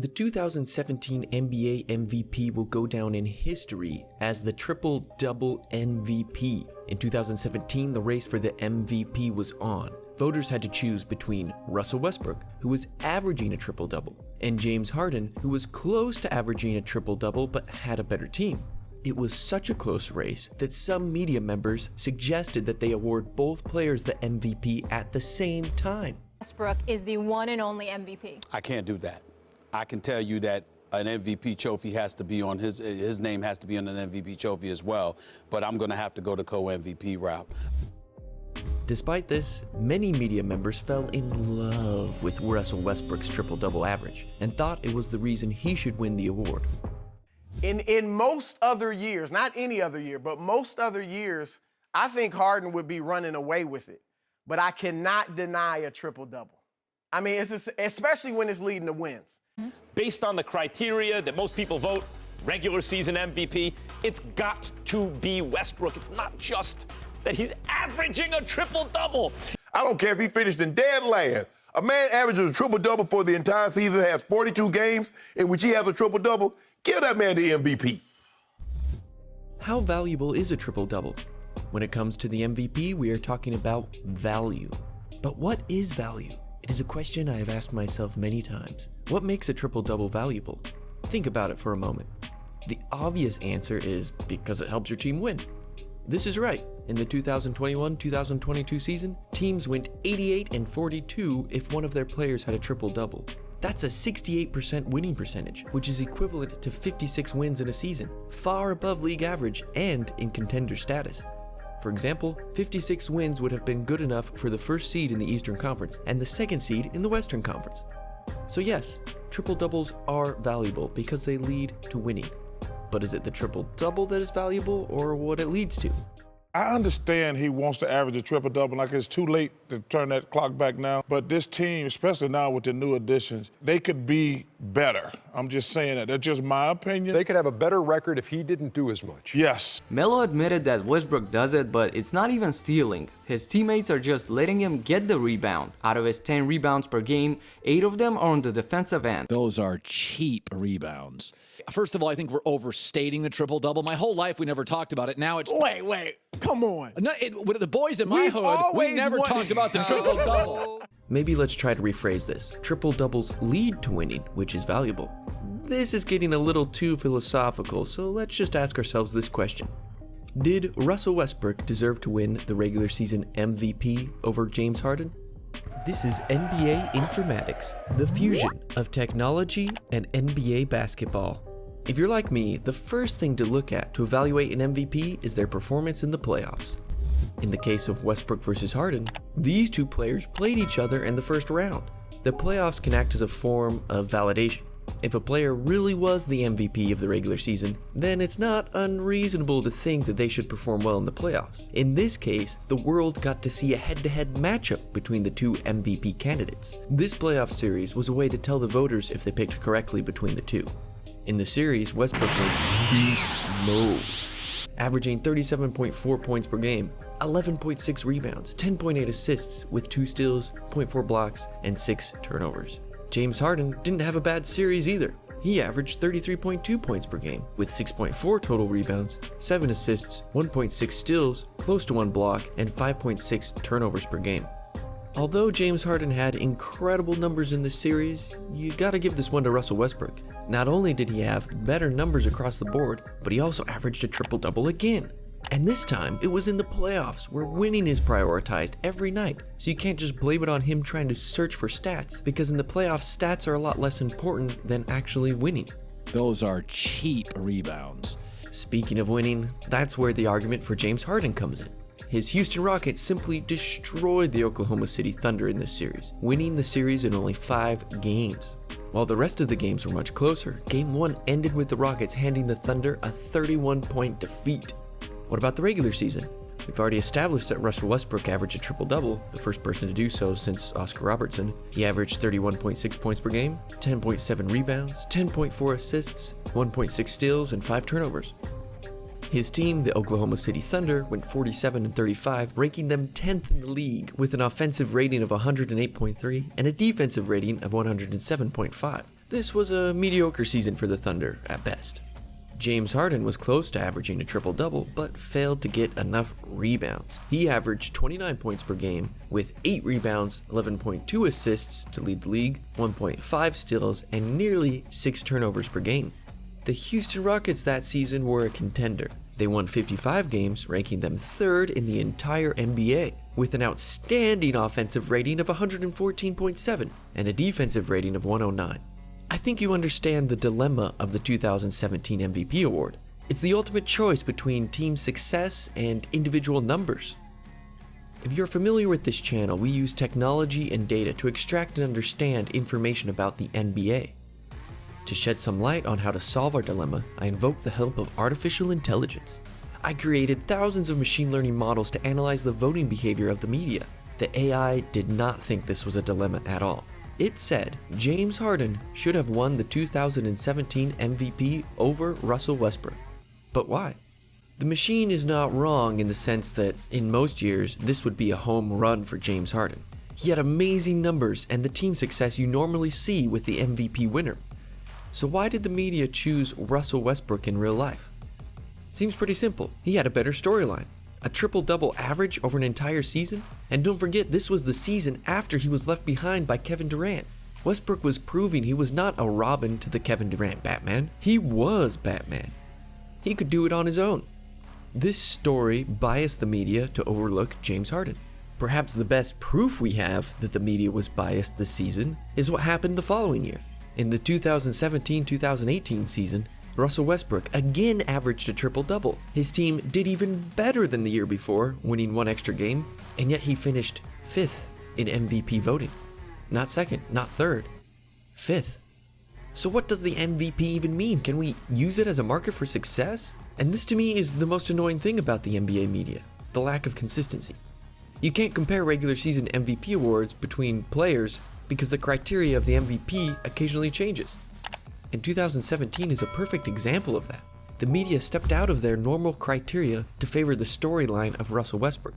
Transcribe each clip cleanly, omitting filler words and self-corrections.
The 2017 NBA MVP will go down in history as the triple-double MVP. In 2017, the race for the MVP was on. Voters had to choose between Russell Westbrook, who was averaging a triple-double, and James Harden, who was close to averaging a triple-double but had a better team. It was such a close race that some media members suggested that they award both players the MVP at the same time. Westbrook is the one and only MVP. I can't do that. I can tell you that an MVP trophy has to be on his name has to be on an MVP trophy as well, but I'm going to have to go the co-MVP route. Despite this, many media members fell in love with Russell Westbrook's triple-double average and thought it was the reason he should win the award. In most other years, not any other year, but most other years, I think Harden would be running away with it. But I cannot deny a triple-double. I mean, it's just, especially when it's leading to wins. Based on the criteria that most people vote, regular season MVP, it's got to be Westbrook. It's not just that he's averaging a triple-double. I don't care if he finished in dead last. A man averages a triple-double for the entire season, has 42 games in which he has a triple-double. Give that man the MVP. How valuable is a triple-double? When it comes to the MVP, we are talking about value. But what is value? It is a question I have asked myself many times. What makes a triple-double valuable? Think about it for a moment. The obvious answer is because it helps your team win. This is right. In the 2021-2022 season, teams went 88-42 if one of their players had a triple-double. That's a 68% winning percentage, which is equivalent to 56 wins in a season, far above league average and in contender status. For example, 56 wins would have been good enough for the first seed in the Eastern Conference and the second seed in the Western Conference. So yes, triple-doubles are valuable because they lead to winning. But is it the triple-double that is valuable or what it leads to? I understand he wants to average a triple-double, like it's too late to turn that clock back now. But this team, especially now with the new additions, they could be better. I'm just saying that. That's just my opinion. They could have a better record if he didn't do as much. Yes. Melo admitted that Westbrook does it, but it's not even stealing. His teammates are just letting him get the rebound. Out of his 10 rebounds per game, 8 of them are on the defensive end. Those are cheap rebounds. First of all, I think we're overstating the triple-double. My whole life, we never talked about it. Now it's... Wait, come on. With the boys in my hood, we never talked about the triple-double. Maybe let's try to rephrase this. Triple-doubles lead to winning, which is valuable. This is getting a little too philosophical, so let's just ask ourselves this question. Did Russell Westbrook deserve to win the regular season MVP over James Harden? This is NBA Informatics, the fusion of technology and NBA basketball. If you're like me, the first thing to look at to evaluate an MVP is their performance in the playoffs. In the case of Westbrook versus Harden, these two players played each other in the first round. The playoffs can act as a form of validation. If a player really was the MVP of the regular season, then it's not unreasonable to think that they should perform well in the playoffs. In this case, the world got to see a head-to-head matchup between the two MVP candidates. This playoff series was a way to tell the voters if they picked correctly between the two. In the series, Westbrook went beast mode, averaging 37.4 points per game, 11.6 rebounds, 10.8 assists with 2 steals, 0.4 blocks, and 6 turnovers. James Harden didn't have a bad series either. He averaged 33.2 points per game with 6.4 total rebounds, 7 assists, 1.6 steals, close to 1 block, and 5.6 turnovers per game. Although James Harden had incredible numbers in this series, you gotta give this one to Russell Westbrook. Not only did he have better numbers across the board, but he also averaged a triple-double again. And this time, it was in the playoffs where winning is prioritized every night, so you can't just blame it on him trying to search for stats, because in the playoffs, stats are a lot less important than actually winning. Those are cheap rebounds. Speaking of winning, that's where the argument for James Harden comes in. His Houston Rockets simply destroyed the Oklahoma City Thunder in this series, winning the series in only 5 games. While the rest of the games were much closer, Game 1 ended with the Rockets handing the Thunder a 31-point defeat. What about the regular season? We've already established that Russell Westbrook averaged a triple-double, the first person to do so since Oscar Robertson. He averaged 31.6 points per game, 10.7 rebounds, 10.4 assists, 1.6 steals, and 5 turnovers. His team, the Oklahoma City Thunder, went 47-35, ranking them 10th in the league with an offensive rating of 108.3 and a defensive rating of 107.5. This was a mediocre season for the Thunder at best. James Harden was close to averaging a triple-double, but failed to get enough rebounds. He averaged 29 points per game, with 8 rebounds, 11.2 assists to lead the league, 1.5 steals, and nearly 6 turnovers per game. The Houston Rockets that season were a contender. They won 55 games, ranking them 3rd in the entire NBA, with an outstanding offensive rating of 114.7 and a defensive rating of 109. I think you understand the dilemma of the 2017 MVP award. It's the ultimate choice between team success and individual numbers. If you're familiar with this channel, we use technology and data to extract and understand information about the NBA. To shed some light on how to solve our dilemma, I invoke the help of artificial intelligence. I created thousands of machine learning models to analyze the voting behavior of the media. The AI did not think this was a dilemma at all. It said James Harden should have won the 2017 MVP over Russell Westbrook. But why? The machine is not wrong in the sense that in most years this would be a home run for James Harden. He had amazing numbers and the team success you normally see with the MVP winner. So why did the media choose Russell Westbrook in real life? Seems pretty simple. He had a better storyline. A triple-double average over an entire season? And don't forget, this was the season after he was left behind by Kevin Durant. Westbrook was proving he was not a Robin to the Kevin Durant Batman. He was Batman. He could do it on his own. This story biased the media to overlook James Harden. Perhaps the best proof we have that the media was biased this season is what happened the following year. In the 2017-2018 season, Russell Westbrook again averaged a triple-double. His team did even better than the year before, winning 1 extra game, and yet he finished 5th in MVP voting. Not 2nd, not 3rd, 5th. So what does the MVP even mean? Can we use it as a marker for success? And this to me is the most annoying thing about the NBA media, the lack of consistency. You can't compare regular season MVP awards between players because the criteria of the MVP occasionally changes. And 2017 is a perfect example of that. The media stepped out of their normal criteria to favor the storyline of Russell Westbrook.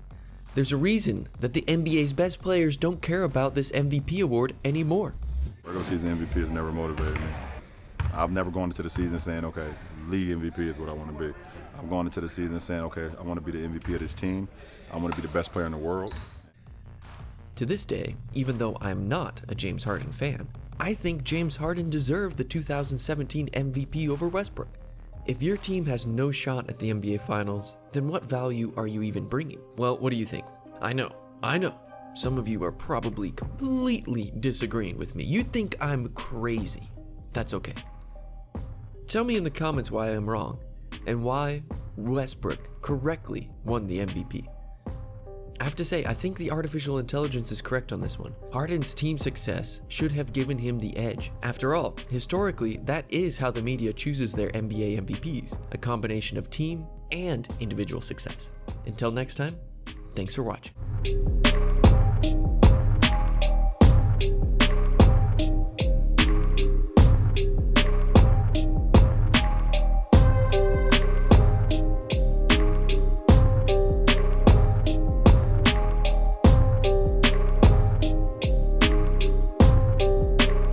There's a reason that the NBA's best players don't care about this MVP award anymore. Regular season MVP has never motivated me. I've never gone into the season saying, okay, league MVP is what I want to be. I'm going into the season saying, okay, I want to be the MVP of this team. I want to be the best player in the world. To this day, even though I'm not a James Harden fan, I think James Harden deserved the 2017 MVP over Westbrook. If your team has no shot at the NBA Finals, then what value are you even bringing? Well, what do you think? I know. Some of you are probably completely disagreeing with me. You think I'm crazy. That's okay. Tell me in the comments why I'm wrong and why Westbrook correctly won the MVP. I have to say, I think the artificial intelligence is correct on this one. Harden's team success should have given him the edge. After all, historically, that is how the media chooses their NBA MVPs, a combination of team and individual success. Until next time, thanks for watching.